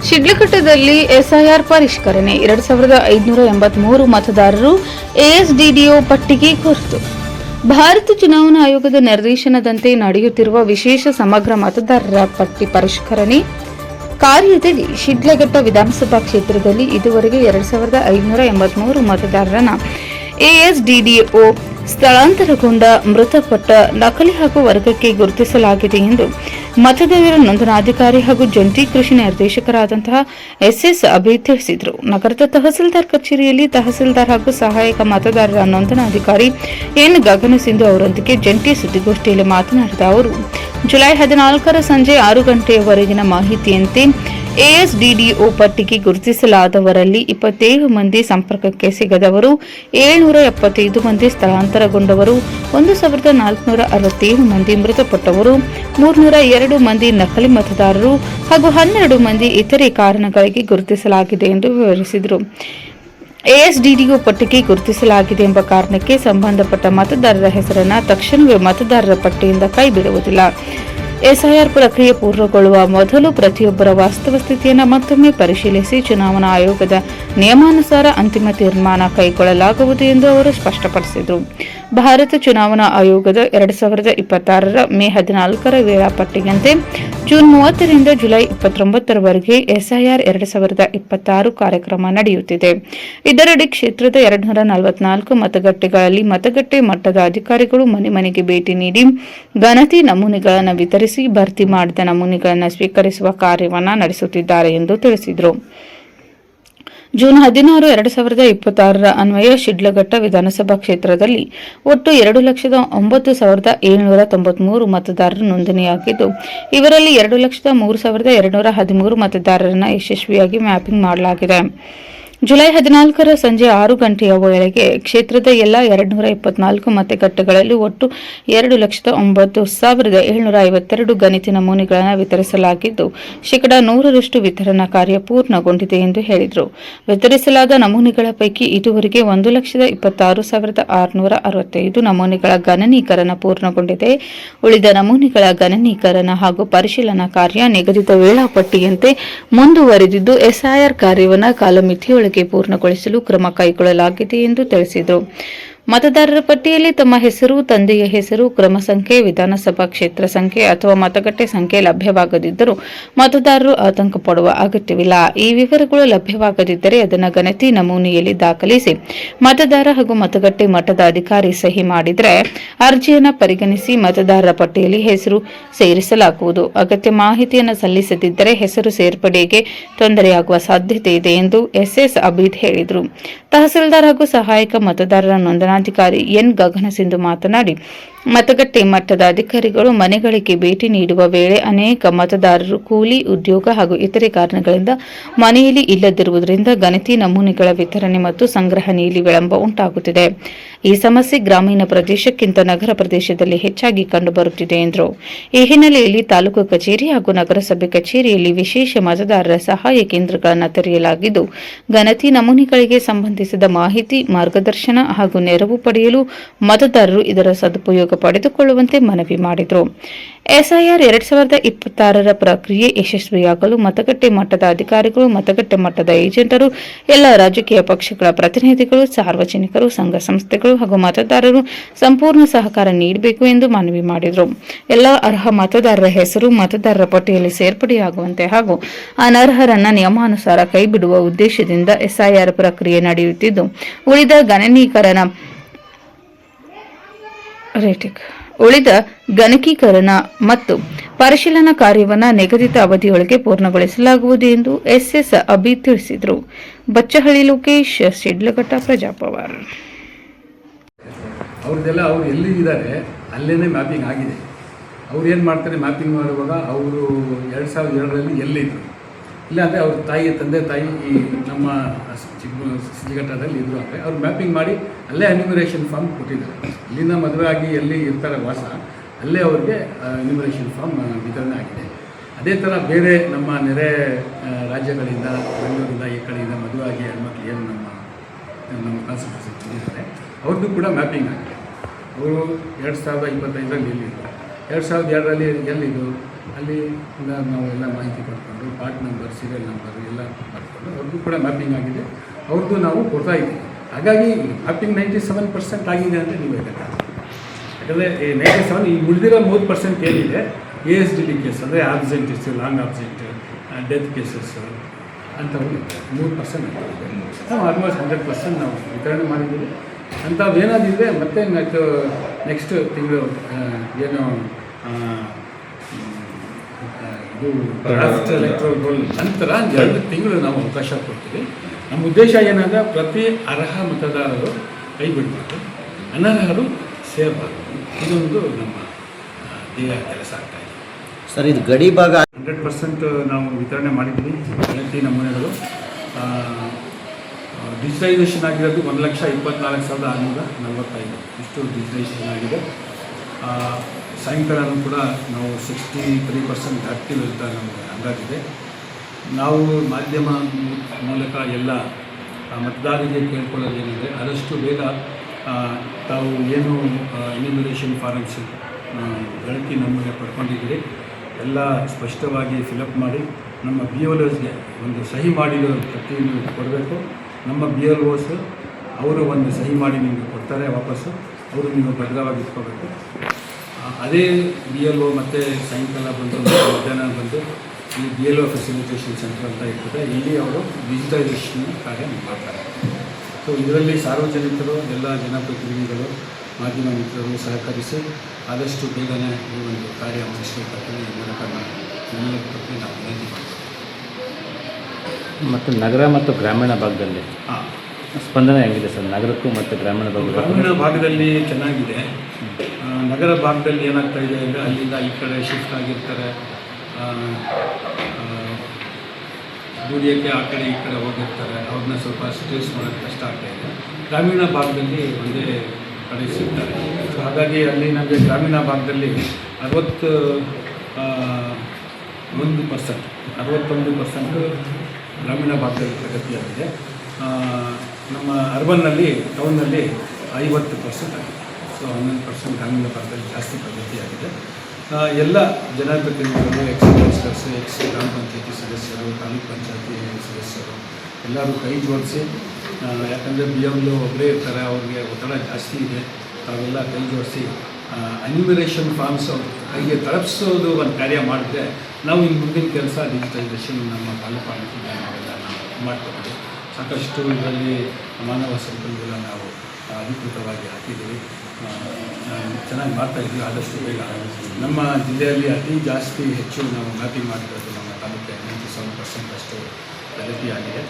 ಶಿಡ್ಲಘಟ್ಟದಲ್ಲಿ SIR ಪರಿಷ್ಕರಣೆ 2583 ಮತದಾರರು ಎಎಸ್ಡಿಡಿಒ ಪಟ್ಟಿಗೆ ಗುರುತು. ಭಾರತ ಚುನಾವಣಾ ಆಯೋಗದ ನಿರ್ದೇಶನದಂತೆ ನಡೆಯುತ್ತಿರುವ ವಿಶೇಷ ಸಮಗ್ರ ಮತದಾರರ ಪಟ್ಟಿ ಪರಿಷ್ಕರಣೆ ಕಾರ್ಯದಡಿ ಶಿಡ್ಲಘಟ್ಟ ವಿಧಾನಸಭಾ ಕ್ಷೇತ್ರದಲ್ಲಿ ಇದುವರೆಗೆ 2583 ಮತದಾರರನ್ನು ಎಎಸ್ಡಿಡಿಒ ಸ್ಥಳಾಂತರಗೊಂಡ ಮೃತಪಟ್ಟ ನಕಲಿ ಹಾಗೂ ವರ್ಗಕ್ಕೆ ಗುರುತಿಸಲಾಗಿದೆ ಎಂದು ಮತದಾರರ ನೋಂದಣಾಧಿಕಾರಿ ಹಾಗೂ ಜಂಟಿ ಕೃಷಿ ನಿರ್ದೇಶಕರಾದಂತಹ ಎಸ್ಎಸ್ ಅಭಿ ತಿಳಿಸಿದರು. ನಗರದ ತಹಸೀಲ್ದಾರ್ ಕಚೇರಿಯಲ್ಲಿ ತಹಸೀಲ್ದಾರ್ ಹಾಗೂ ಸಹಾಯಕ ಮತದಾರರ ನೋಂದಣಾಧಿಕಾರಿ ಎನ್ ಗಗನಸಿಂಧು ಅವರೊಂದಿಗೆ ಜಂಟಿ ಸುದ್ದಿಗೋಷ್ಠಿಯಲ್ಲಿ ಮಾತನಾಡಿದ ಅವರು, ಜುಲೈ 14ರ ಸಂಜೆ 6 ಗಂಟೆಯವರೆಗಿನ ಮಾಹಿತಿಯಂತೆ ಎಎಸ್ಡಿಡಿಒ ಪಟ್ಟಿಗೆ ಗುರುತಿಸಲಾದವರಲ್ಲಿ 27 ಮಂದಿ ಸಂಪರ್ಕಕ್ಕೆ ಸಿಗದವರು, 775 ಮಂದಿ ಸ್ಥಳಾಂತರಗೊಂಡವರು, 1467 ಮಂದಿ ಮೃತಪಟ್ಟವರು, 302 ಮಂದಿ ನಕಲಿ ಮತದಾರರು ಹಾಗೂ 12 ಮಂದಿ ಇತರೆ ಕಾರಣಗಳಿಗೆ ಗುರುತಿಸಲಾಗಿದೆ ಎಂದು ವಿವರಿಸಿದರು. ಎಎಸ್ಡಿಡಿಒ ಪಟ್ಟಿಗೆ ಗುರುತಿಸಲಾಗಿದೆ ಎಂಬ ಕಾರಣಕ್ಕೆ ಸಂಬಂಧಪಟ್ಟ ಮತದಾರರ ಹೆಸರನ್ನು ತಕ್ಷಣವೇ ಮತದಾರರ ಪಟ್ಟಿಯಿಂದ ಕೈಬಿಡುವುದಿಲ್ಲ. ಎಸ್ಐಆರ್ ಪ್ರಕ್ರಿಯೆ ಪೂರ್ಣಗೊಳ್ಳುವ ಮೊದಲು ಪ್ರತಿಯೊಬ್ಬರ ವಾಸ್ತವ ಸ್ಥಿತಿಯನ್ನು ಮತ್ತೊಮ್ಮೆ ಪರಿಶೀಲಿಸಿ ಚುನಾವಣಾ ಆಯೋಗದ ನಿಯಮಾನುಸಾರ ಅಂತಿಮ ತೀರ್ಮಾನ ಕೈಗೊಳ್ಳಲಾಗುವುದು ಎಂದು ಅವರು ಸ್ಪಷ್ಟಪಡಿಸಿದರು. ಭಾರತ ಚುನಾವಣಾ ಆಯೋಗದ 2026ರ ಮೇ 14ರ ವೇಳಾಪಟ್ಟಿಯಂತೆ ಜೂನ್ 30ರಿಂದ ಜುಲೈ 29ರವರೆಗೆ ಎಸ್ಐಆರ್ 2026 ಕಾರ್ಯಕ್ರಮ ನಡೆಯುತ್ತಿದೆ. ಇದರಡಿ ಕ್ಷೇತ್ರದ 244 ಮತಗಟ್ಟೆಗಳಲ್ಲಿ ಮತಗಟ್ಟೆ ಮಟ್ಟದ ಅಧಿಕಾರಿಗಳು ಮನೆ ಮನೆಗೆ ಭೇಟಿ ನೀಡಿ ಗಣತಿ ನಮೂನೆಗಳನ್ನು ವಿತರಿಸಿ ಭರ್ತಿ ಮಾಡಿದ ನಮೂನೆಗಳನ್ನು ಸ್ವೀಕರಿಸುವ ಕಾರ್ಯವನ್ನು ನಡೆಸುತ್ತಿದ್ದಾರೆ ಎಂದು ತಿಳಿಸಿದರು. ಜೂನ್ 16, 2026ರ ಅನ್ವಯ ಶಿಡ್ಲಘಟ್ಟ ವಿಧಾನಸಭಾ ಕ್ಷೇತ್ರದಲ್ಲಿ ಒಟ್ಟು 2,09,793 ಮತದಾರರು ನೋಂದಣಿಯಾಗಿದ್ದು, ಇವರಲ್ಲಿ 2,03,213 ಮತದಾರರನ್ನು ಯಶಸ್ವಿಯಾಗಿ ಮ್ಯಾಪಿಂಗ್ ಮಾಡಲಾಗಿದೆ. ಜುಲೈ 14ರ ಸಂಜೆ 6 ಗಂಟೆಯ ವೇಳೆಗೆ ಕ್ಷೇತ್ರದ ಎಲ್ಲ 224 ಮತಗಟ್ಟೆಗಳಲ್ಲಿ ಒಟ್ಟು 2,09,752 ಗಣತಿ ನಮೂನೆಗಳನ್ನು ವಿತರಿಸಲಾಗಿದ್ದು, 100% ವಿತರಣಾ ಕಾರ್ಯ ಪೂರ್ಣಗೊಂಡಿದೆ ಎಂದು ಹೇಳಿದರು. ವಿತರಿಸಲಾದ ನಮೂನೆಗಳ ಪೈಕಿ ಇದುವರೆಗೆ 1,26,665 ನಮೂನೆಗಳ ಗಣನೀಕರಣ ಪೂರ್ಣಗೊಂಡಿದೆ. ಉಳಿದ ನಮೂನೆಗಳ ಗಣನೀಕರಣ ಹಾಗೂ ಪರಿಶೀಲನಾ ಕಾರ್ಯ ನಿಗದಿತ ವೇಳಾಪಟ್ಟಿಯಂತೆ ಮುಂದುವರೆದಿದ್ದು, ಎಸ್ಐಆರ್ ಕಾರ್ಯವನ್ನು ಕಾಲಮಿತಿಯೊಳಗೆ ಪೂರ್ಣಗೊಳಿಸಲು ಕ್ರಮ ಕೈಗೊಳ್ಳಲಾಗಿದೆ ಎಂದು ತಿಳಿಸಿದರು. ಮತದಾರರ ಪಟ್ಟಿಯಲ್ಲಿ ತಮ್ಮ ಹೆಸರು, ತಂದೆಯ ಹೆಸರು, ಕ್ರಮ ಸಂಖ್ಯೆ, ವಿಧಾನಸಭಾ ಕ್ಷೇತ್ರ ಸಂಖ್ಯೆ ಅಥವಾ ಮತಗಟ್ಟೆ ಸಂಖ್ಯೆ ಲಭ್ಯವಾಗದಿದ್ದರೂ ಮತದಾರರು ಆತಂಕ ಪಡುವ ಅಗತ್ಯವಿಲ್ಲ. ಈ ವಿವರಗಳು ಲಭ್ಯವಾಗದಿದ್ದರೆ ಅದನ್ನು ಗಣತಿ ನಮೂನೆಯಲ್ಲಿ ದಾಖಲಿಸಿ ಮತದಾರ ಹಾಗೂ ಮತಗಟ್ಟೆ ಮಟ್ಟದ ಅಧಿಕಾರಿ ಸಹಿ ಮಾಡಿದರೆ ಅರ್ಜಿಯನ್ನು ಪರಿಗಣಿಸಿ ಮತದಾರರ ಪಟ್ಟಿಯಲ್ಲಿ ಹೆಸರು ಸೇರಿಸಲಾಗುವುದು. ಅಗತ್ಯ ಮಾಹಿತಿಯನ್ನು ಸಲ್ಲಿಸದಿದ್ದರೆ ಹೆಸರು ಸೇರ್ಪಡೆಗೆ ತೊಂದರೆಯಾಗುವ ಸಾಧ್ಯತೆ ಇದೆ ಎಂದು ಎಸ್ಎಸ್ ಅಬೀದ್ ಹೇಳಿದರು. ತಹಸೀಲ್ದಾರ್ ಹಾಗೂ ಸಹಾಯಕ ಮತದಾರರ ನೋಂದಣಾಧಿಕಾರಿ ಎನ್ ಗಗನಸಿಂಧು ಮಾತನಾಡಿ, ಮತಗಟ್ಟೆ ಮಟ್ಟದ ಅಧಿಕಾರಿಗಳು ಮನೆಗಳಿಗೆ ಭೇಟಿ ನೀಡುವ ವೇಳೆ ಅನೇಕ ಮತದಾರರು ಕೂಲಿ, ಉದ್ಯೋಗ ಹಾಗೂ ಇತರೆ ಕಾರಣಗಳಿಂದ ಮನೆಯಲ್ಲಿ ಇಲ್ಲದಿರುವುದರಿಂದ ಗಣತಿ ನಮೂನೆಗಳ ವಿತರಣೆ ಮತ್ತು ಸಂಗ್ರಹಣೆಯಲ್ಲಿ ವಿಳಂಬ ಉಂಟಾಗುತ್ತಿದೆ. ಈ ಸಮಸ್ಯೆ ಗ್ರಾಮೀಣ ಪ್ರದೇಶಕ್ಕಿಂತ ನಗರ ಪ್ರದೇಶದಲ್ಲಿ ಹೆಚ್ಚಾಗಿ ಕಂಡುಬರುತ್ತಿದೆ ಎಂದರು. ಈ ಹಿನ್ನೆಲೆಯಲ್ಲಿ ತಾಲೂಕು ಕಚೇರಿ ಹಾಗೂ ನಗರಸಭೆ ಕಚೇರಿಯಲ್ಲಿ ವಿಶೇಷ ಮತದಾರರ ಸಹಾಯ ಕೇಂದ್ರಗಳನ್ನು ತೆರೆಯಲಾಗಿದ್ದು, ಗಣತಿ ನಮೂನೆಗಳಿಗೆ ಸಂಬಂಧಿಸಿದ ಮಾಹಿತಿ, ಮಾರ್ಗದರ್ಶನ ಹಾಗೂ ನೆರವು ಪಡೆಯಲು ಮತದಾರರು ಇದರ ಸದುಪಯೋಗ ಪಡೆದುಕೊಳ್ಳುವಂತೆ ಮನವಿ ಮಾಡಿದರು. ಎಸ್ಐಆರ್ 2026ರ ಪ್ರಕ್ರಿಯೆ ಯಶಸ್ವಿಯಾಗಲು ಮತಗಟ್ಟೆ ಮಟ್ಟದ ಅಧಿಕಾರಿಗಳು, ಮತಗಟ್ಟೆ ಮಟ್ಟದ ಏಜೆಂಟರು, ಎಲ್ಲ ರಾಜಕೀಯ ಪಕ್ಷಗಳ ಪ್ರತಿನಿಧಿಗಳು, ಸಾರ್ವಜನಿಕರು, ಸಂಘ ಸಂಸ್ಥೆಗಳು ಹಾಗೂ ಮತದಾರರು ಸಂಪೂರ್ಣ ಸಹಕಾರ ನೀಡಬೇಕು ಎಂದು ಮನವಿ ಮಾಡಿದರು. ಎಲ್ಲ ಅರ್ಹ ಮತದಾರರ ಹೆಸರು ಮತದಾರರ ಪಟ್ಟಿಯಲ್ಲಿ ಸೇರ್ಪಡೆಯಾಗುವಂತೆ ಹಾಗೂ ಅನರ್ಹರನ್ನು ನಿಯಮಾನುಸಾರ ಕೈಬಿಡುವ ಉದ್ದೇಶದಿಂದ ಎಸ್ಐಆರ್ ಪ್ರಕ್ರಿಯೆ ನಡೆಯುತ್ತಿದ್ದು, ಉಳಿದ ಗಣಕೀಕರಣ ಮತ್ತು ಪರಿಶೀಲನಾ ಕಾರ್ಯವನ್ನು ನಿಗದಿತ ಅವಧಿಯೊಳಗೆ ಪೂರ್ಣಗೊಳಿಸಲಾಗುವುದು ಎಂದು ಎಸ್ಎಸ್ ಅಭಿ ತಿಳಿಸಿದರು. ಬಚ್ಚಹಳ್ಳಿ ಲೋಕೇಶ್, ಶಿಡ್ಲಘಟ್ಟ, ಪ್ರಜಾಪವರ್. ಅವ್ರದ್ದೆಲ್ಲ ಅವ್ರು ಎಲ್ಲಿದ್ದಾರೆ ಅಲ್ಲೇನೇ ಮ್ಯಾಪಿಂಗ್ ಆಗಿದೆ. ಅವ್ರು ಏನು ಮಾಡ್ತಾರೆ, ಮ್ಯಾಪಿಂಗ್ ಮಾಡುವಾಗ ಅವರು 2002ರಲ್ಲಿ ಎಲ್ಲಿದ್ದರು, ಇಲ್ಲ ಅಂದರೆ ಅವ್ರ ತಂದೆ ತಾಯಿ ಈ ನಮ್ಮ ಶಿಡ್ಲಘಟ್ಟದಲ್ಲಿ ಇದ್ರು ಅಂದರೆ ಅವ್ರು ಮ್ಯಾಪಿಂಗ್ ಮಾಡಿ ಅಲ್ಲೇ ಎನ್ಯುಮರೇಷನ್ ಫಾರ್ಮ್ ಕೊಟ್ಟಿದ್ದಾರೆ. ಇಲ್ಲಿಂದ ಮದುವೆ ಆಗಿ ಎಲ್ಲಿ ಇರ್ತಾರೆ ವಾಸ, ಅಲ್ಲೇ ಅವ್ರಿಗೆ ಎನ್ಯುಮರೇಷನ್ ಫಾರ್ಮ್ ವಿತರಣೆ ಆಗಿದೆ. ಅದೇ ಥರ ಬೇರೆ ನಮ್ಮ ನೆರೆ ರಾಜ್ಯಗಳಿಂದ, ಬೆಂಗಳೂರಿಂದ ಈ ಕಡೆಯಿಂದ ಮದುವೆ ಆಗಿ ಹೆಣ್ಮಕ್ಳು ಏನು ನಮ್ಮ ಕಾನ್ಸ್ಟಿಟ್ಯೂಷನ್ ಇದ್ದಾರೆ ಅವ್ರದ್ದು ಕೂಡ ಮ್ಯಾಪಿಂಗ್ ಆಗಿದೆ. ಅವರು 2025ರಲ್ಲಿ ಎಲ್ಲಿದ್ದರು, 2002ರಲ್ಲಿ ಎಲ್ಲಿದ್ದು, ಅಲ್ಲಿ ನಾವು ಎಲ್ಲ ಮಾಹಿತಿ ಪಡ್ಕೊಂಡು ಪಾರ್ಟ್ ನಂಬರ್, ಸೀರಿಯಲ್ ನಂಬರ್ ಎಲ್ಲ ಪಡ್ಕೊಂಡು ಅವ್ರಿಗೂ ಕೂಡ ಮ್ಯಾಪಿಂಗ್ ಆಗಿದೆ, ಅವ್ರದ್ದು ನಾವು ಕೊಡ್ತಾ ಇದ್ದೀವಿ. ಹಾಗಾಗಿ ಮ್ಯಾಪಿಂಗ್ 97% ಆಗಿದೆ ಅಂತ ನೀವು ಹೇಳ್ತಾರೆ. ಯಾಕಂದರೆ 97 ಈ ಉಳಿದಿರೋ 3% ಏನಿದೆ ASDD ಕೇಸ್ ಅಂದರೆ ಆಬ್ಸೆಂಟಿಸ್, ಲಾಂಗ್ ಆಬ್ಸೆಂಟ್, ಡೆತ್ ಕೇಸಸ್ ಅಂಥವು 3% ನಾವು ಆಲ್ಮೋಸ್ಟ್ 100% ನಾವು ವಿತರಣೆ ಮಾಡಿದ್ದೀವಿ. ಅಂಥವು ಏನಾದಿದೆ ಮತ್ತೆ ನೆಕ್ಸ್ಟ್ ತಿಂಗಳು ಏನು ಇದು ಡ್ರಾಫ್ಟ್ ಎಲೆಕ್ಟ್ರಲ್ ರೋಲ್ ನಂತರ 2 ತಿಂಗಳು ನಾವು ಅವಕಾಶ ಕೊಡ್ತೀವಿ. ನಮ್ಮ ಉದ್ದೇಶ ಏನಂದರೆ ಪ್ರತಿ ಅರ್ಹ ಮತದಾರರು ಕೈ ಬಿಡಬೇಕು, ಅನರ್ಹರು ಸೇರಬಾರದು. ಇದೊಂದು ನಮ್ಮ ಧ್ಯೇಯ ಕೆಲಸ ಆಗ್ತಾಯಿದೆ ಸರ್. ಇದು ಗಡಿ ಭಾಗ 100% ನಾವು ವಿತರಣೆ ಮಾಡಿದ್ದೀವಿ. ಗಣತಿ ನಮೂನೆಗಳು ಡಿಜಿಟೈಸೇಷನ್ ಆಗಿರೋದು 1,24,645 ಇಷ್ಟು ಡಿಜಿಟೈಸೇಷನ್ ಆಗಿದೆ. ಸಾಯಂಕಾಲನೂ ಕೂಡ ನಾವು 63% ಆ್ಯಕ್ಟಿವ್ ಅಂತ ನಮಗೆ ಅಂದಾಜಿದೆ. ನಾವು ಮಾಧ್ಯಮ ಮೂಲಕ ಎಲ್ಲ ಮತದಾರರಿಗೆ ಕೇಳ್ಕೊಳ್ಳೋದೇನಿದೆ ಆದಷ್ಟು ಬೇಗ ತಾವು ಏನು ಎನ್ಯುಮರೇಷನ್ ಫಾರಮ್ಸ್ ಗಣತಿ ನಮೂನೆ ಪಡ್ಕೊಂಡಿದ್ದೀರಿ ಎಲ್ಲ ಸ್ಪಷ್ಟವಾಗಿ ಫಿಲಪ್ ಮಾಡಿ ನಮ್ಮ BLOಸ್ಗೆ ಒಂದು ಸಹಿ ಮಾಡಿರೋ ಪ್ರತಿ ನೀವು ಕೊಡಬೇಕು. ನಮ್ಮ BLOಸ್ ಅವರು ಒಂದು ಸಹಿ ಮಾಡಿ ನಿಮಗೆ ಕೊಡ್ತಾರೆ ವಾಪಸ್ಸು, ಅವರು ನೀವು ಭದ್ರವಾಗಿ ಇಟ್ಕೋಬೇಕು. ಅದೇ BLO ಮತ್ತು ಸಾಯಂಕಾಲ ಬಂದು ಮಧ್ಯಾಹ್ನ ಬಂದು ಈ BLO ಫೆಸಿಲಿಟೇಷನ್ ಸೆಂಟರ್ ಅಂತ ಇರ್ತದೆ, ಇಲ್ಲಿ ಅವರು ಡಿಜಿಟೈಸೇಷನ್ ಕಾರ್ಯ ಮಾಡ್ತಾರೆ. ಸೊ ಇದರಲ್ಲಿ ಸಾರ್ವಜನಿಕರು, ಎಲ್ಲ ಜನಪ್ರತಿನಿಧಿಗಳು, ಮಾಧ್ಯಮ ಮಿತ್ರರು ಸಹಕರಿಸಿ ಆದಷ್ಟು ಬೇಗನೆ ಈ ಒಂದು ಕಾರ್ಯ ಮುಗಿಸಬೇಕಂತಲೇ ಈ ಮೂಲಕ ನಾವು ವಿನಂತಿ ಮಾಡ್ತೀವಿ. ಮತ್ತು ನಗರ ಮತ್ತು ಗ್ರಾಮೀಣ ಭಾಗದಲ್ಲಿ ಸ್ಪಂದನೆ ಹೇಗಿದೆ ಸರ್? ನಗರಕ್ಕೂ ಮತ್ತು ಗ್ರಾಮೀಣ ಭಾಗದಲ್ಲಿ ಚೆನ್ನಾಗಿದೆ. ನಗರ ಭಾಗದಲ್ಲಿ ಏನಾಗ್ತಾ ಇದೆ ಅಂದರೆ ಅಲ್ಲಿಂದ ಈ ಕಡೆ ಶಿಫ್ಟ್ ಆಗಿರ್ತಾರೆ, ದುಡಿಯೋಕ್ಕೆ ಆ ಕಡೆ ಈ ಕಡೆ ಹೋಗಿರ್ತಾರೆ, ಅವ್ರನ್ನ ಸ್ವಲ್ಪ ಸ್ಟ್ರೇಸ್ ಮಾಡೋಕ್ಕೆ ಕಷ್ಟ ಆಗ್ತಾಯಿದೆ. ಗ್ರಾಮೀಣ ಭಾಗದಲ್ಲಿ ಒಂದೇ ಕಡೆ ಸಿಗ್ತಾರೆ. ಸೊ ಹಾಗಾಗಿ ಅಲ್ಲಿ ನಮಗೆ ಗ್ರಾಮೀಣ ಭಾಗದಲ್ಲಿ 61% ಗ್ರಾಮೀಣ ಭಾಗದಲ್ಲಿ ಪ್ರಗತಿಯಾಗಿದೆ. ನಮ್ಮ ಅರ್ಬನ್ನಲ್ಲಿ ಟೌನ್ನಲ್ಲಿ 50% ಆಗಿದೆ. ಸೊ 11% ಗ್ರಾಮೀಣ ಭಾಗದಲ್ಲಿ ಜಾಸ್ತಿ ಪ್ರಗತಿಯಾಗಿದೆ. ಎಲ್ಲ ಜನಪ್ರತಿನಿಧಿಗಳು, ಕೌನ್ಸಿಲರ್ಸ್, ಗ್ರಾಮ ಪಂಚಾಯತಿ ಸದಸ್ಯರು, ತಾಲೂಕು ಪಂಚಾಯತಿ ಸದಸ್ಯರು ಎಲ್ಲರೂ ಕೈ ಜೋಡಿಸಿ, ಯಾಕಂದರೆ BLO ಒಬ್ಬರೇ ಇರ್ತಾರೆ, ಅವ್ರಿಗೆ ಒತ್ತಡ ಜಾಸ್ತಿ ಇದೆ, ತಾವೆಲ್ಲ ಕೈ ಜೋಡಿಸಿ ಎನ್ಯುಮರೇಷನ್ ಫಾರ್ಮ್ಸ್ ಅವ್ರ ಕೈಗೆ ತಲುಪಿಸೋದು ಒಂದು ಕಾರ್ಯ ಮಾಡಿದ್ರೆ ನಾವು ಇನ್ನು ಮುಂದಿನ ಕೆಲಸ ಡಿಜಿಟೈಸೇಷನ್ ನಮ್ಮ ತಾಲೂಕು ನಾವೆಲ್ಲ ನಾವು ಮಾಡ್ತೀವಿ. ಸಾಕಷ್ಟು ಇದರಲ್ಲಿ ಮಾನವ ಸಂಪನ್ಮೂಲ ನಾವು ಅಧಿಕೃತವಾಗಿ ಹಾಕಿದ್ದೀವಿ, ಚೆನ್ನಾಗಿ ಮಾಡ್ತಾಯಿದ್ದೀವಿ. ಆದಷ್ಟು ಬೇಗ ನಮ್ಮ ಜಿಲ್ಲೆಯಲ್ಲಿ ಅತಿ ಹೆಚ್ಚು ನಾವು ಮ್ಯಾಪಿಂಗ್ ಮಾಡಿರೋದು ನಮ್ಮ ತಾಲೂಕಿಗೆ 97% ಅಷ್ಟು ಪ್ರಗತಿಯಾಗಿದೆ.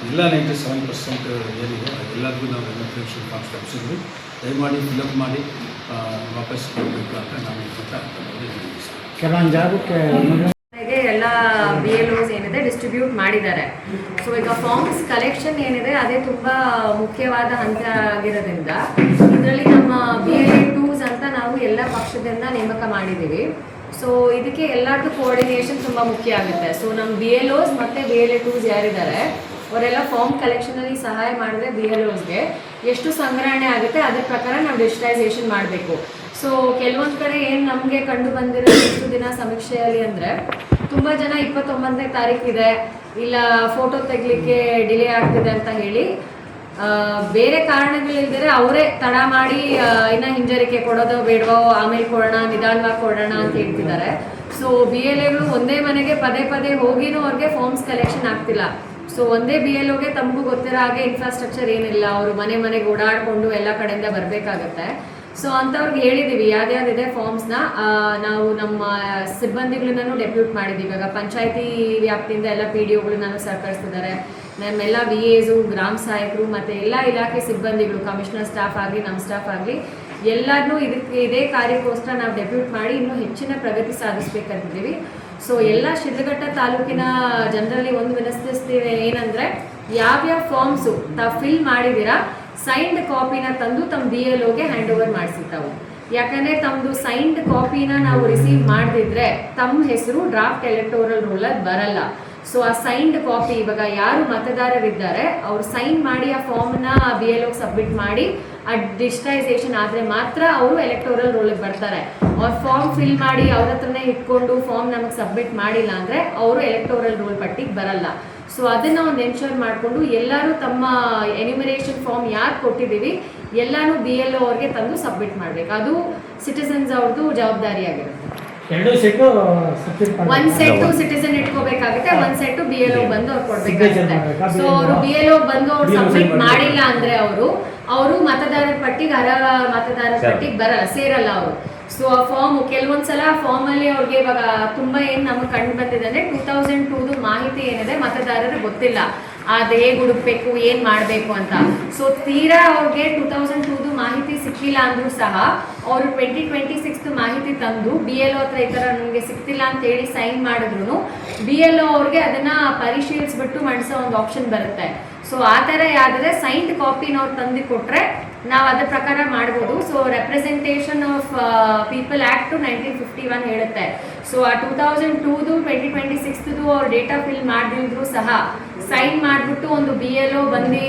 ಎಲ್ಲ 97% ಏನಿದೆ ಅದೆಲ್ಲರಿಗೂ ನಾವು ಎನ್ಯುಮರೇಷನ್ ಫಾರ್ಮ್ಸ್ ತಪ್ಪಿಸಿದ್ವಿ. ದಯಮಾಡಿ ಫಿಲಪ್ ಮಾಡಿ ವಾಪಸ್ ಕೊಡಬೇಕು ಅಂತ ನಾವು ಕೆಲವೊಂದು ಜಾಗಕ್ಕೆ ಎಲ್ಲ BLOs ಏನಿದೆ ಡಿಸ್ಟ್ರಿಬ್ಯೂಟ್ ಮಾಡಿದ್ದಾರೆ. ಸೊ ಈಗ ಫಾರ್ಮ್ಸ್ ಕಲೆಕ್ಷನ್ ಏನಿದೆ ಅದೇ ತುಂಬ ಮುಖ್ಯವಾದ ಹಂತ ಆಗಿರೋದ್ರಿಂದ ಇದರಲ್ಲಿ ನಮ್ಮ BLA2s ಅಂತ ನಾವು ಎಲ್ಲ ಪಕ್ಷದಿಂದ ನೇಮಕ ಮಾಡಿದ್ದೀವಿ. ಸೊ ಇದಕ್ಕೆ ಎಲ್ಲರದ್ದು ಕೋಆರ್ಡಿನೇಷನ್ ತುಂಬ ಮುಖ್ಯ ಆಗುತ್ತೆ. ಸೊ ನಮ್ಮ BLOs ಮತ್ತು BLA2s ಯಾರಿದ್ದಾರೆ ಅವರೆಲ್ಲ ಫಾರ್ಮ್ ಕಲೆಕ್ಷನಲ್ಲಿ ಸಹಾಯ ಮಾಡಿದ್ರೆ BLOಸ್ಗೆ ಎಷ್ಟು ಸಂಗ್ರಹಣೆ ಆಗುತ್ತೆ ಅದ್ರ ಪ್ರಕಾರ ನಾವು ಡಿಜಿಟೈಸೇಷನ್ ಮಾಡಬೇಕು. ಸೊ ಕೆಲವೊಂದು ಕಡೆ ಏನು ನಮಗೆ ಕಂಡು ಬಂದಿರೋ ಎಷ್ಟು ದಿನ ಸಮೀಕ್ಷೆಯಲ್ಲಿ ಅಂದರೆ ತುಂಬ ಜನ 29ನೇ ತಾರೀಕು ಇದೆ, ಇಲ್ಲ ಫೋಟೋ ತೆಗಲಿಕ್ಕೆ ಡಿಲೇ ಆಗ್ತಿದೆ ಅಂತ ಹೇಳಿ ಬೇರೆ ಕಾರಣಗಳಿಲ್ದರೆ ಅವರೇ ತಡ ಮಾಡಿ ಇನ್ನು ಹಿಂಜರಿಕೆ ಕೊಡೋದು ಬೇಡವೋ, ಆಮೇಲೆ ಕೊಡೋಣ, ನಿಧಾನವಾಗಿ ಕೊಡೋಣ ಅಂತ ಹೇಳ್ತಿದ್ದಾರೆ. ಸೊ BLAಗಳು ಒಂದೇ ಮನೆಗೆ ಪದೇ ಹೋಗಿನೂ ಅವ್ರಿಗೆ ಫಾರ್ಮ್ಸ್ ಕಲೆಕ್ಷನ್ ಆಗ್ತಿಲ್ಲ. ಸೊ ಒಂದೇ BLOಗೆ ತಮಗೂ ಗೊತ್ತಿರೋ ಹಾಗೆ ಇನ್ಫ್ರಾಸ್ಟ್ರಕ್ಚರ್ ಏನಿಲ್ಲ, ಅವರು ಮನೆಗೆ ಓಡಾಡಿಕೊಂಡು ಎಲ್ಲ ಕಡೆಯಿಂದ ಬರಬೇಕಾಗತ್ತೆ. ಸೊ ಅಂಥವ್ರಿಗೆ ಹೇಳಿದ್ದೀವಿ ಯಾವ್ಯಾವ್ದಿದೆ ಫಾರ್ಮ್ಸ್ನ ನಾವು ನಮ್ಮ ಸಿಬ್ಬಂದಿಗಳನ್ನೂ ಡೆಪ್ಯೂಟ್ ಮಾಡಿದ್ದೀವಿ. ಇವಾಗ ಪಂಚಾಯತಿ ವ್ಯಾಪ್ತಿಯಿಂದ ಎಲ್ಲ PDOಗಳನ್ನೂ ಸಹಕರಿಸ್ತಿದ್ದಾರೆ. ನಮ್ಮೆಲ್ಲ VAಸು, ಗ್ರಾಮ ಸಹಾಯಕರು ಮತ್ತು ಎಲ್ಲ ಇಲಾಖೆ ಸಿಬ್ಬಂದಿಗಳು, ಕಮಿಷನರ್ ಸ್ಟಾಫ್ ಆಗಲಿ, ನಮ್ಮ ಸ್ಟಾಫ್ ಆಗಲಿ ಎಲ್ಲರನ್ನೂ ಇದೇ ಕಾರ್ಯಕ್ಕೋಸ್ಕರ ನಾವು ಡೆಪ್ಯೂಟ್ ಮಾಡಿ ಇನ್ನೂ ಹೆಚ್ಚಿನ ಪ್ರಗತಿ ಸಾಧಿಸ್ಬೇಕಂತಿದ್ದೀವಿ. ಸೊ ಎಲ್ಲ ಶಿಡ್ಲಘಟ್ಟ ತಾಲೂಕಿನ ಜನರಲ್ಲಿ ಒಂದು ವಿನಂತಿಸ್ತೀವಿ ಏನಂದರೆ ಯಾವ್ಯಾವ ಫಾರ್ಮ್ಸು ತಾವು ಫಿಲ್ ಮಾಡಿದ್ದೀರಾ ಸೈನ್ಡ್ ಕಾಪಿನ ತಂದು ತಮ್ಮ BLOಗೆ ಹ್ಯಾಂಡ್ ಓವರ್ ಮಾಡಿಸಿರ್ತಾವೆ. ಯಾಕಂದರೆ ತಮ್ಮದು ಸೈನ್ಡ್ ಕಾಪಿನ ನಾವು ರಿಸೀವ್ ಮಾಡದಿದ್ರೆ ತಮ್ಮ ಹೆಸರು ಡ್ರಾಫ್ಟ್ ಎಲೆಕ್ಟೋರಲ್ ರೋಲಲ್ಲಿ ಬರಲ್ಲ. ಸೊ ಆ ಸೈನ್ಡ್ ಕಾಪಿ ಇವಾಗ ಯಾರು ಮತದಾರರಿದ್ದಾರೆ ಅವ್ರು ಸೈನ್ ಮಾಡಿ ಆ ಫಾರ್ಮ್ನ BLO ಸಬ್ಮಿಟ್ ಮಾಡಿ ಆ ಡಿಜಿಟೈಸೇಷನ್ ಆದರೆ ಮಾತ್ರ ಅವರು ಎಲೆಕ್ಟೋರಲ್ ರೋಲಿಗೆ ಬರ್ತಾರೆ. ಅವ್ರ ಫಾರ್ಮ್ ಫಿಲ್ ಮಾಡಿ ಅವ್ರ ಹತ್ರನೇ ಇಟ್ಕೊಂಡು ಫಾರ್ಮ್ ನಮಗೆ ಸಬ್ಮಿಟ್ ಮಾಡಿಲ್ಲ ಅಂದರೆ ಅವರು ಎಲೆಕ್ಟೋರಲ್ ರೋಲ್ ಪಟ್ಟಿಗೆ ಬರಲ್ಲ. ಸೊ ಅದನ್ನು ಒಂದು ಎನ್ಶೋರ್ ಮಾಡಿಕೊಂಡು ಎಲ್ಲರೂ ತಮ್ಮ ಎನ್ಯುಮರೇಷನ್ ಫಾರ್ಮ್ ಯಾರು ಕೊಟ್ಟಿದ್ದೀವಿ ಎಲ್ಲನೂ BLO ಅವ್ರಿಗೆ ತಂದು ಸಬ್ಮಿಟ್ ಮಾಡಬೇಕು. ಅದು ಸಿಟಿಸನ್ಸ್ ಅವ್ರದ್ದು ಜವಾಬ್ದಾರಿಯಾಗಿರುತ್ತೆ. ಎರಡು ಸೆಟ್ಟು ಒಂದ್ ಸೆಟ್ ಸಿಟಿಸನ್ ಇಟ್ಕೋಬೇಕಾಗುತ್ತೆ, ಒಂದ್ ಸೆಟ್ BLO ಬಂದು ಅವ್ರು ಕೊಡ್ಬೇಕಾಗುತ್ತೆ. ಸೊ ಅವರು BLO ಬಂದು ಅವ್ರು ಸಬ್ಮಿಟ್ ಮಾಡಿಲ್ಲ ಅಂದ್ರೆ ಅವರು ಮತದಾರರ ಪಟ್ಟಿಗೆ ಅರ್ಹ ಮತದಾರರ ಪಟ್ಟಿಗೆ ಬರಲ್ಲ, ಸೇರಲ್ಲ ಅವರು. ಸೊ ಆ ಫಾರ್ಮ್ ಕೆಲವೊಂದ್ಸಲ ಫಾರ್ಮ್ ಅಲ್ಲಿ ಅವ್ರಿಗೆ ಇವಾಗ ತುಂಬಾ ಏನ್ ನಮಗೆ ಕಂಡು ಬಂದಿದೆ ಅಂದ್ರೆ 2002 ಮಾಹಿತಿ ಏನಿದೆ ಮತದಾರರಿಗೆ ಗೊತ್ತಿಲ್ಲ, ಅದು ಹೇಗೆ ಹುಡುಕ್ಬೇಕು ಏನ್ ಮಾಡಬೇಕು ಅಂತ. ಸೊ ತೀರಾ ಅವ್ರಿಗೆ 2002 ಮಾಹಿತಿ ಸಿಕ್ಕಿಲ್ಲ ಅಂದ್ರೂ ಸಹ ಅವರು 2026 ಮಾಹಿತಿ ತಂದು BLO ಹತ್ರ ಈ ಥರ ನನಗೆ ಸಿಕ್ತಿಲ್ಲ ಅಂತ ಹೇಳಿ ಸೈನ್ ಮಾಡಿದ್ರು BLO ಅವ್ರಿಗೆ ಅದನ್ನ ಪರಿಶೀಲಿಸ್ಬಿಟ್ಟು ಮಾಡಿಸೋ ಒಂದು ಆಪ್ಷನ್ ಬರುತ್ತೆ. ಸೊ ಆ ಥರ ಯಾವ್ದಾದ್ರೆ ಸೈನ್ಡ್ ಕಾಪಿನ ಅವ್ರು ತಂದು ಕೊಟ್ರೆ ನಾವು ಅದ್ರ ಪ್ರಕಾರ ಮಾಡ್ಬೋದು. So representation of people act 1951 ಹೇಳುತ್ತೆ. ಸೊ ಆ 2002 2026 ಅವ್ರು ಡೇಟಾ ಫಿಲ್ ಮಾಡಿದ್ರು ಸಹ ಸೈನ್ ಮಾಡಿಬಿಟ್ಟು ಒಂದು BLO ಬಂದು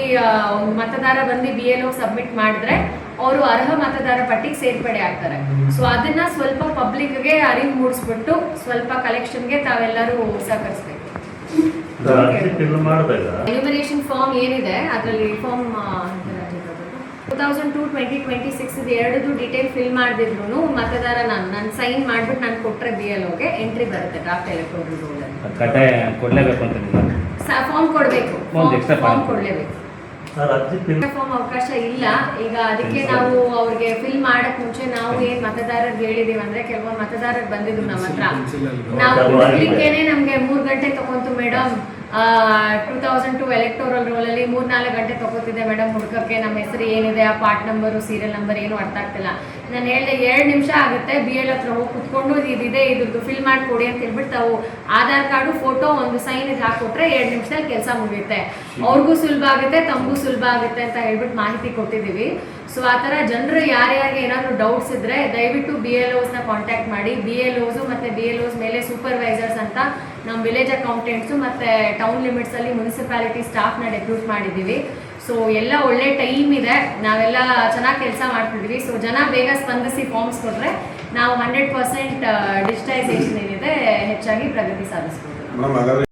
ಒಂದು ಮತದಾರ ಬಂದು BLO ಸಬ್ಮಿಟ್ ಮಾಡಿದ್ರೆ ಅವರು ಅರ್ಹ ಮತದಾರ ಪಟ್ಟಿಗೆ ಸೇರ್ಪಡೆ ಆಗ್ತಾರೆ. ಸೊ ಅದನ್ನ ಸ್ವಲ್ಪ ಪಬ್ಲಿಕ್ಗೆ ಅರಿವು ಮೂಡಿಸ್ಬಿಟ್ಟು ಸ್ವಲ್ಪ ಕಲೆಕ್ಷನ್ಗೆ ತಾವೆಲ್ಲರೂ ಸಹಕರಿಸ್ಬೇಕು. ಎನ್ಯುಮರೇಷನ್ ಫಾರ್ಮ್ ಏನಿದೆ ಅದರಲ್ಲಿ ಫಾರ್ಮ್ 2002 2026 ಎರಡದು ಡೀಟೇಲ್ ಫಿಲ್ ಮಾಡಿದ್ರು ಮತದಾರ ನಾನು ಸೈನ್ ಮಾಡ್ಬಿಟ್ಟು ನಾನು ಕೊಟ್ಟರೆ BLOಗೆ ಎಂಟ್ರಿ ಬರುತ್ತೆ ಡ್ರಾಫ್ಟ್ ಎಲೆಕ್ಟೋರಲ್ ರೋಲಲ್ಲಿ. ಕಡ್ಡಾಯ ಕೊಡಲೇಬೇಕು ಅಂತ ಫಾರ್ಮ್ ಕೊಡಬೇಕು, ಒಂದು extra ಫಾರ್ಮ್ ಕೊಡಲೇಬೇಕು. ಫಾರ್ಮ್ ಅವಕಾಶ ಇಲ್ಲ ಈಗ. ಅದಕ್ಕೆ ನಾವು ಅವ್ರಿಗೆ ಫಿಲ್ ಮಾಡಕ್ ಮುಂಚೆ ನಾವು ಏನ್ ಮತದಾರರಿಗೆ ಹೇಳಿದೀವಿ ಅಂದ್ರೆ ಕೆಲವೊಂದು ಮತದಾರರು ಬಂದಿದ್ರು ನಮ್ಮ ಹತ್ರ, ನಾವು ಹುಡುಕ್ಲಿಕ್ಕೇನೆ ನಮ್ಗೆ 3 ಗಂಟೆ ತಗೊಂತು ಮೇಡಮ್. 2002 ಎಲೆಕ್ಟೋರಲ್ ರೋಲಲ್ಲಿ 3-4 ಗಂಟೆ ತಗೋತಿದೆ ಮೇಡಮ್ ಹುಡುಕಕ್ಕೆ. ನಮ್ಮ ಹೆಸರು ಏನಿದೆ, ಆ ಪಾರ್ಟ್ ನಂಬರು ಸೀರಿಯಲ್ ನಂಬರ್ ಏನು ಅರ್ಥ ಆಗ್ತಿಲ್ಲ. ನಾನು ಹೇಳಿದೆ 2 ನಿಮಿಷ ಆಗುತ್ತೆ, BLO ಹತ್ರ ಹೋಗಿ ಕುತ್ಕೊಂಡು ಇದಿದೆ ಇದ್ರದ್ದು ಫಿಲ್ ಮಾಡಿಕೊಡಿ ಅಂತ ಹೇಳ್ಬಿಟ್ಟು ತಾವು ಆಧಾರ್ ಕಾರ್ಡು ಫೋಟೋ ಒಂದು ಸೈನ್ ಇದು ಹಾಕೊಟ್ರೆ 2 ನಿಮಿಷದಲ್ಲಿ ಕೆಲಸ ಮುಗಿಯುತ್ತೆ. ಅವ್ರಿಗೂ ಸುಲಭ ಆಗುತ್ತೆ, ತಮಗೂ ಸುಲಭ ಆಗುತ್ತೆ ಅಂತ ಹೇಳ್ಬಿಟ್ಟು ಮಾಹಿತಿ ಕೊಟ್ಟಿದ್ದೀವಿ. ಸೊ ಆ ಥರ ಜನರು ಯಾರ್ಯಾರಿಗೆ ಏನಾದರೂ ಡೌಟ್ಸ್ ಇದ್ದರೆ ದಯವಿಟ್ಟು BLOಸ್ನ ಕಾಂಟ್ಯಾಕ್ಟ್ ಮಾಡಿ. BLOಸ್ ಮತ್ತು BLOಸ್ ಮೇಲೆ ಸೂಪರ್ವೈಸರ್ಸ್ ಅಂತ ನಮ್ಮ ವಿಲೇಜ್ ಅಕೌಂಟೆಂಟ್ಸು ಮತ್ತು ಟೌನ್ ಲಿಮಿಟ್ಸಲ್ಲಿ ಮುನ್ಸಿಪಾಲಿಟಿ ಸ್ಟಾಫ್ನ ಡೆಪ್ಯೂಟ್ ಮಾಡಿದ್ದೀವಿ. ಸೊ ಎಲ್ಲ ಒಳ್ಳೆ ಟೈಮ್ ಇದೆ, ನಾವೆಲ್ಲ ಚೆನ್ನಾಗಿ ಕೆಲಸ ಮಾಡ್ತಿದ್ದೀವಿ. ಸೊ ಜನ ಬೇಗ ಸ್ಪಂದಿಸಿ ಫಾರ್ಮ್ಸ್ ಕೊಟ್ಟರೆ ನಾವು 100% ಡಿಜಿಟೈಸೇಷನ್ ಏನಿದೆ ಹೆಚ್ಚಾಗಿ ಪ್ರಗತಿ ಸಾಧಿಸ್ಬೋದು.